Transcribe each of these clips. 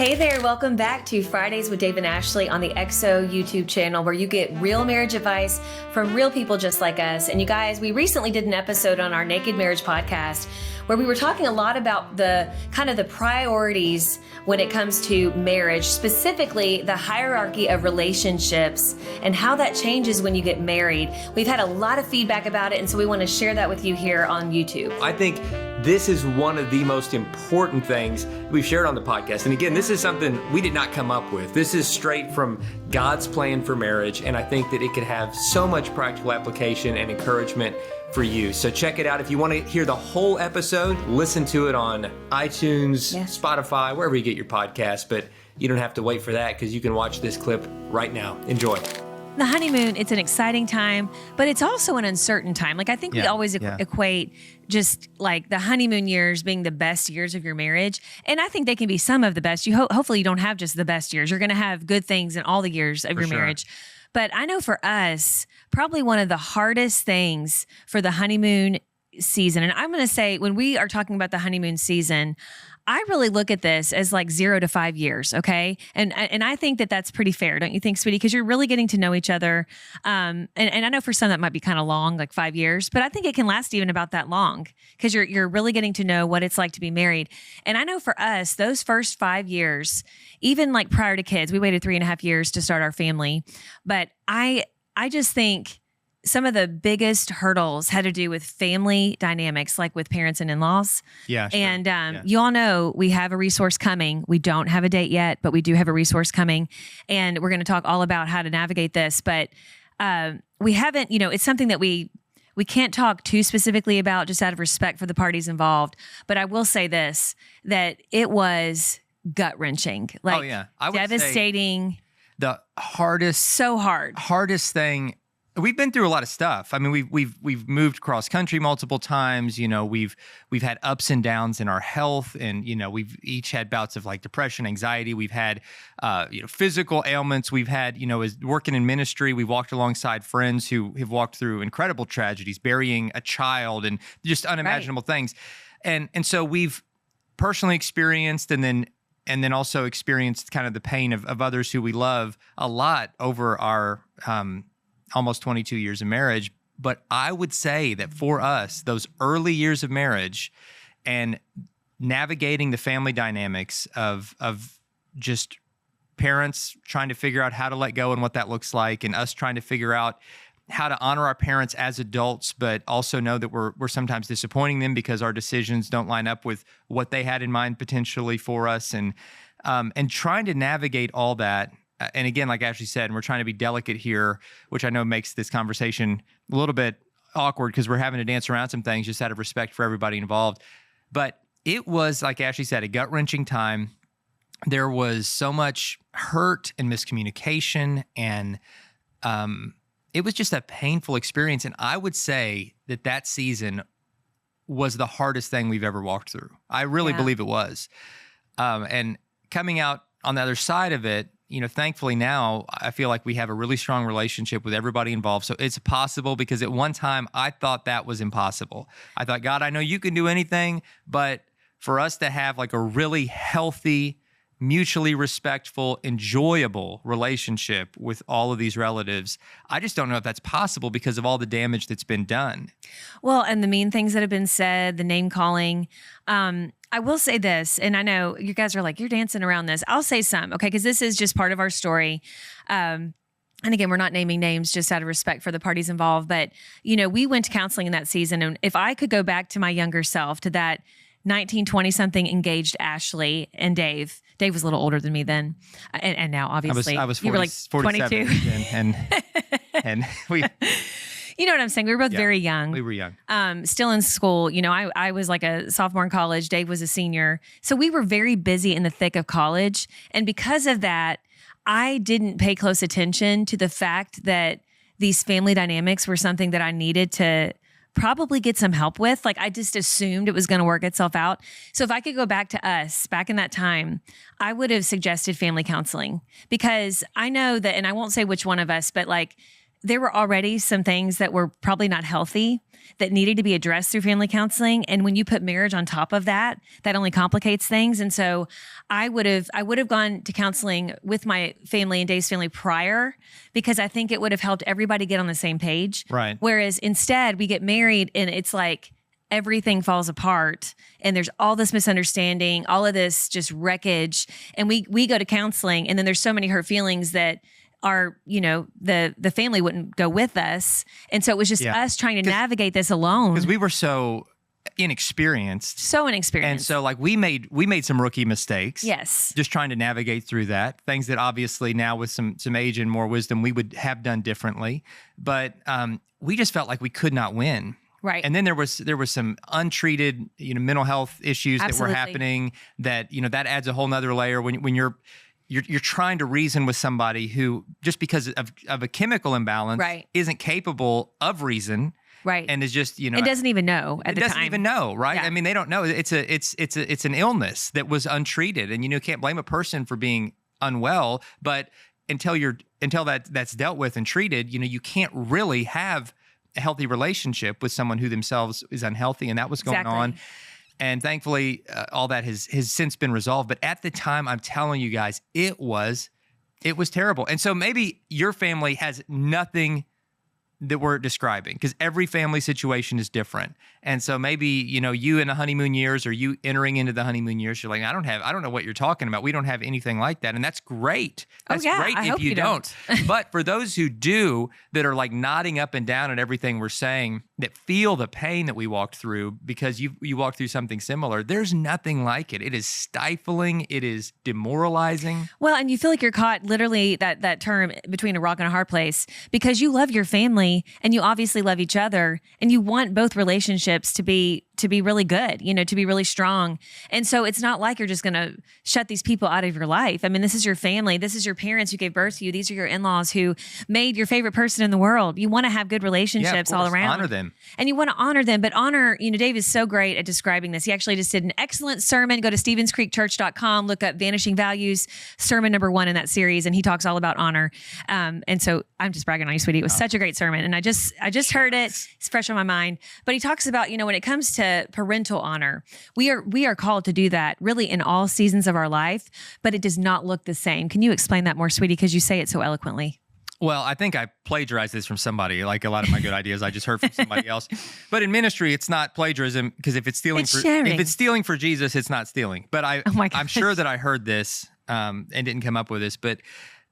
Hey there, welcome back to Fridays with Dave and Ashley on the XO YouTube channel, where you get real marriage advice from real people just like us. And you guys, we recently did an episode on our Naked Marriage podcast where we were talking a lot about the kind of the priorities when it comes to marriage, specifically the hierarchy of relationships and how that changes when you get married. We've had a lot of feedback about it, and so we want to share that with you here on YouTube. I think this is one of the most important things we've shared on the podcast. And again, this is something we did not come up with. This is straight from God's plan for marriage, and I think that it could have so much practical application and encouragement for you. So check it out. If you want to hear the whole episode, listen to it on iTunes, Spotify, wherever you get your podcast. But you don't have to wait for that because you can watch this clip right now. Enjoy. The honeymoon, it's an exciting time, but it's also an uncertain time. Like, I think we always equate just like the honeymoon years being the best years of your marriage. And I think they can be some of the best. Hopefully you don't have just the best years. You're going to have good things in all the years of your marriage. But I know for us, probably one of the hardest things for the honeymoon season, and I'm going to say when we are talking about the honeymoon season, I really look at this as like 0 to 5 years, okay? And I think that that's pretty fair, don't you think, sweetie? Because you're really getting to know each other. And I know for some that might be kind of long, like 5 years, but I think it can last even about that long because you're really getting to know what it's like to be married. And I know for us, those first 5 years, even like prior to kids, we waited 3.5 years to start our family. But I just think some of the biggest hurdles had to do with family dynamics, like with parents and in-laws. Yeah. Sure. And you all know we have a resource coming. We don't have a date yet, but we do have a resource coming. And we're going to talk all about how to navigate this. But we haven't, it's something that we can't talk too specifically about just out of respect for the parties involved. But I will say this, that it was gut-wrenching. Like, I would devastating. The hardest thing. We've been through a lot of stuff. I mean, we've moved cross country multiple times. We've had ups and downs in our health, and we've each had bouts of like depression, anxiety. We've had physical ailments. We've had as working in ministry, we've walked alongside friends who have walked through incredible tragedies, burying a child, and just unimaginable things. And so we've personally experienced, and then also experienced kind of the pain of others who we love a lot over our almost 22 years of marriage. But I would say that for us, those early years of marriage and navigating the family dynamics of just parents trying to figure out how to let go and what that looks like, and us trying to figure out how to honor our parents as adults, but also know that we're sometimes disappointing them because our decisions don't line up with what they had in mind potentially for us, and trying to navigate all that. And again, like Ashley said, and we're trying to be delicate here, which I know makes this conversation a little bit awkward because we're having to dance around some things just out of respect for everybody involved. But it was, like Ashley said, a gut-wrenching time. There was so much hurt and miscommunication, and it was just a painful experience. And I would say that season was the hardest thing we've ever walked through. I really believe it was. And coming out on the other side of it, thankfully now I feel like we have a really strong relationship with everybody involved. So it's possible, because at one time I thought that was impossible. I thought, God, I know you can do anything, but for us to have like a really healthy, mutually respectful, enjoyable relationship with all of these relatives, I just don't know if that's possible because of all the damage that's been done. Well, and the mean things that have been said, the name calling. I will say this, and I know you guys are like, you're dancing around this. I'll say some, okay, because this is just part of our story. And again, we're not naming names just out of respect for the parties involved. But, we went to counseling in that season. And if I could go back to my younger self, to that 19, 20-something engaged Ashley and Dave. Dave was a little older than me then. And now, obviously. I was 40, you were like 47. 22. And we... You know what I'm saying? We were both very young. We were young. Still in school. I was like a sophomore in college. Dave was a senior. So we were very busy in the thick of college. And because of that, I didn't pay close attention to the fact that these family dynamics were something that I needed to probably get some help with. Like, I just assumed it was going to work itself out. So if I could go back to us back in that time, I would have suggested family counseling, because I know that, and I won't say which one of us, but like, there were already some things that were probably not healthy that needed to be addressed through family counseling. And when you put marriage on top of that, that only complicates things. And so I would have gone to counseling with my family and Dave's family prior, because I think it would have helped everybody get on the same page. Right. Whereas instead we get married and it's like everything falls apart and there's all this misunderstanding, all of this just wreckage. And we go to counseling and then there's so many hurt feelings that the family wouldn't go with us. And so it was just us trying to navigate this alone. Because we were so inexperienced. And so like we made some rookie mistakes. Yes. Just trying to navigate through that. Things that obviously now with some age and more wisdom, we would have done differently. But we just felt like we could not win. Right. And then there was some untreated, mental health issues that were happening that, that adds a whole nother layer when you're trying to reason with somebody who, just because of a chemical imbalance, isn't capable of reason, and is just it doesn't even know at the time. It doesn't even know, right? Yeah. I mean, they don't know. It's an illness that was untreated, and can't blame a person for being unwell, but until that's dealt with and treated, you can't really have a healthy relationship with someone who themselves is unhealthy, and that was going on. And thankfully, all that has since been resolved. But at the time, I'm telling you guys, it was terrible. And so maybe your family has nothing that we're describing, because every family situation is different. And so maybe, you in the honeymoon years, or you entering into the honeymoon years, you're like, I don't know what you're talking about. We don't have anything like that. And that's great. That's great if you don't. But for those who do, that are like nodding up and down at everything we're saying, that feel the pain that we walked through because you walked through something similar, there's nothing like it. It is stifling. It is demoralizing. Well, and you feel like you're caught literally that term between a rock and a hard place, because you love your family and you obviously love each other and you want both relationships to be really good, to be really strong. And so it's not like you're just going to shut these people out of your life. I mean, this is your family. This is your parents who gave birth to you. These are your in-laws who made your favorite person in the world. You want to have good relationships all around. Honor them. And you want to honor them, but honor, Dave is so great at describing this. He actually just did an excellent sermon. Go to StevensCreekChurch.com, look up Vanishing Values, sermon number 1 in that series. And he talks all about honor. And so I'm just bragging on you, sweetie. It was such a great sermon. And I just heard it. It's fresh on my mind. But he talks about, when it comes to parental honor, we are called to do that really in all seasons of our life, but it does not look the same. Can you explain that more, sweetie? Because you say it so eloquently. Well, I think I plagiarized this from somebody. Like a lot of my good ideas, I just heard from somebody else. But in ministry, it's not plagiarism, because if it's stealing for Jesus, it's not stealing. But I'm sure that I heard this and didn't come up with this. But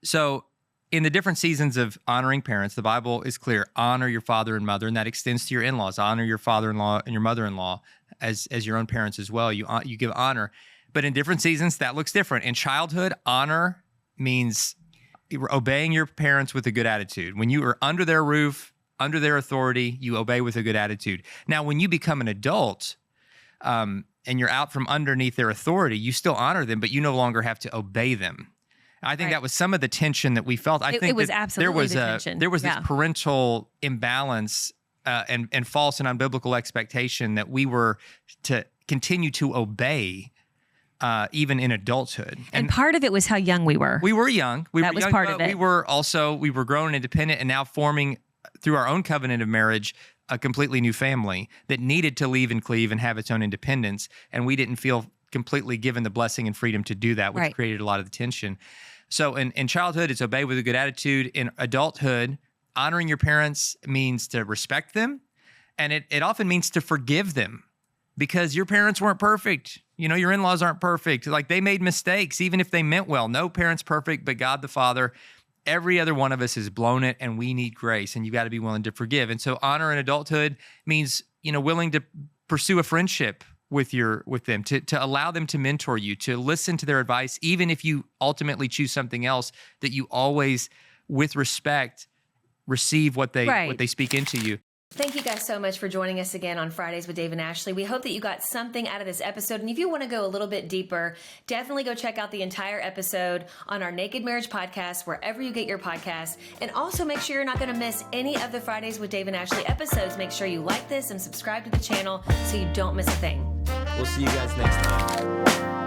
so in the different seasons of honoring parents, the Bible is clear: honor your father and mother, and that extends to your in-laws. Honor your father-in-law and your mother-in-law as your own parents as well. You give honor, but in different seasons that looks different. In childhood, honor means obeying your parents with a good attitude. When you are under their roof, under their authority, you obey with a good attitude. Now, when you become an adult and you're out from underneath their authority, you still honor them, but you no longer have to obey them. I think that was some of the tension that we felt. I think it was absolutely the tension. There was this parental imbalance and false and unbiblical expectation that we were to continue to obey even in adulthood. And part of it was how young we were. We were young. That was part of it. We were grown and independent, and now forming through our own covenant of marriage a completely new family that needed to leave and cleave and have its own independence. And we didn't feel completely given the blessing and freedom to do that, which created a lot of the tension. So in childhood, it's obey with a good attitude. In adulthood, honoring your parents means to respect them. And it often means to forgive them, because your parents weren't perfect. Your in-laws aren't perfect. Like, they made mistakes, even if they meant well. No parent's perfect, but God the Father. Every other one of us has blown it, and we need grace, and you've got to be willing to forgive. And so honor in adulthood means, willing to pursue a friendship with them, to allow them to mentor you, to listen to their advice, even if you ultimately choose something else, that you always, with respect, receive what they speak into you. Thank you guys so much for joining us again on Fridays with Dave and Ashley. We hope that you got something out of this episode. And if you want to go a little bit deeper, definitely go check out the entire episode on our Naked Marriage podcast, wherever you get your podcasts. And also make sure you're not going to miss any of the Fridays with Dave and Ashley episodes. Make sure you like this and subscribe to the channel so you don't miss a thing. We'll see you guys next time.